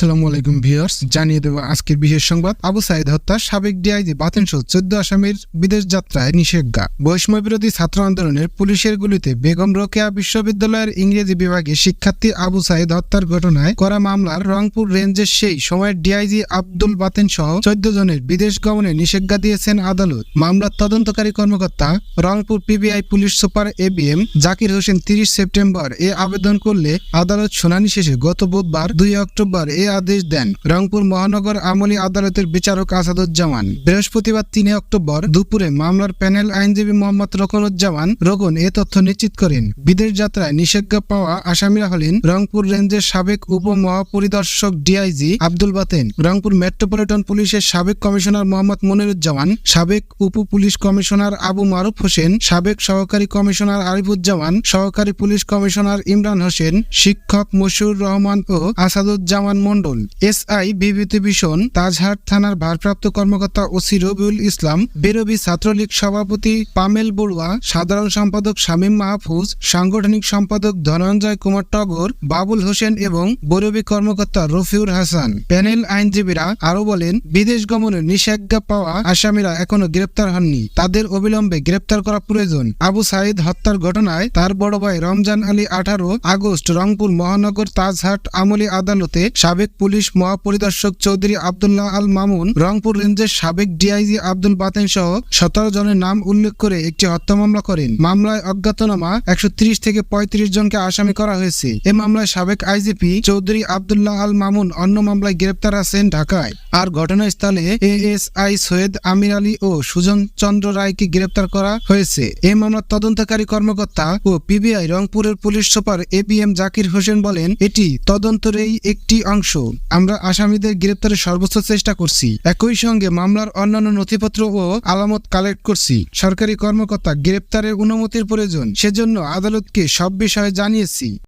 আসসালামু আলাইকুম ভিউয়ার্স, জানিয়ে দেব আজকের বিশেষ সংবাদ। আবু সাঈদ হত্যা, সাবেক ডিআইজি বাতেন সহ 14 আসামির বিদেশ যাত্রায় নিষেধাজ্ঞা। বৈষম্য বিরোধী ছাত্র আন্দোলনের পুলিশের গুলিতে বেগম রোকেয়া বিশ্ববিদ্যালয়ের ইংরেজি বিভাগে শিক্ষার্থী আবু সাঈদ হত্যার ঘটনায় করা মামলার রংপুর রেঞ্জের সেই সময়ের ডিআইজি আব্দুল বাতেন সহ 14 জনের বিদেশ গমনে নিষেধাজ্ঞা দিয়েছেন আদালত। মামলার তদন্তকারী কর্মকর্তা Rangpur PBI police super ABM Zakir Hossain 30 September এ আবেদন করলে আদালত শুনানি শেষে গত বুধবার 2 অক্টোবর এ আদেশ দেন রংপুর মহানগর আমলি আদালতের বিচারক আসাদুজ্জামান। বৃহস্পতিবার 3 অক্টোবর দুপুরে মামলার প্যানেল আইনজীবী মোহাম্মদ রকনুজ্জামান রোকন এ তথ্য নিশ্চিত করেন। বিদেশ যাত্রায় নিষেধাজ্ঞা পাওয়া আসামিরা হলেন রংপুর রেঞ্জের সাবেক উপ মহাপরিদর্শক ডিআইজি আব্দুল বাতেন, রংপুর মেট্রোপলিটন পুলিশের সাবেক কমিশনার মোহাম্মদ মনিরুজ্জামান, সাবেক উপ পুলিশ কমিশনার আবু মারুফ হোসেন, সাবেক সহকারী কমিশনার আরিফুজ্জামান, সহকারী পুলিশ কমিশনার ইমরান হোসেন, শিক্ষক মশিউর রহমান ও আসাদুজ্জামান মন্ডল। এসআই বিভূতি ভূষণ, তাজহাট থানার ভারপ্রাপ্ত কর্মকর্তা ওসি রবিউল ইসলাম, বেরবি ছাত্রলীগ সভাপতি পামেল বড়ুয়া, সাধারণ সম্পাদক শামীম মাহফুজ, সাংগঠনিক সম্পাদক ধনঞ্জয় কুমার টগর, বাবুল হোসেন এবং বেরবি কর্মকর্তা রফিউর হাসান। প্যানেল আইনজীবীরা আরো বলেন, বিদেশ গমনের নিষেধাজ্ঞা পাওয়া আসামিরা এখনো গ্রেপ্তার হননি, তাদের অবিলম্বে গ্রেপ্তার করা প্রয়োজন। আবু সাঈদ হত্যার ঘটনায় তার বড় ভাই রমজান আলী 18 আগস্ট রংপুর মহানগর তাজহাট আমলি আদালতে সাবেক পুলিশ মহাপরিদর্শক চৌধুরী আব্দুল্লাহ আল মামুন, রংপুর রেঞ্জের সাবেক ডিআইজি আব্দুল বাতেন সহ 17 জনের নাম উল্লেখ করে একটি হত্যা মামলা করেন। মামলায় অজ্ঞাতনামা 130 থেকে 35 জনকে আসামি করা হয়েছে। এ মামলায় সাবেক আইজিপি চৌধুরী আব্দুল্লাহ আল মামুন অন্য মামলায় গ্রেপ্তার আছেন ঢাকায়। আর ঘটনাস্থলে এএসআই সৈয়দ আমির আলী ও সুজন চন্দ্র রায়কে গ্রেপ্তার করা হয়েছে। এই মামলার তদন্তকারী কর্মকর্তা ও পিবিআই রংপুরের police super ABM Zakir Hossain বলেন, এটি তদন্তেরই একটি অংশ। আমরা আসামিদের গ্রেপ্তারের সর্বোচ্চ চেষ্টা করছি, একই সঙ্গে মামলার অন্যান্য নথিপত্র ও আলামত কালেক্ট করছি। সরকারি কর্মকর্তা গ্রেপ্তারের অনুমতির প্রয়োজন, সেজন্য আদালতকে সব বিষয়ে জানিয়েছি।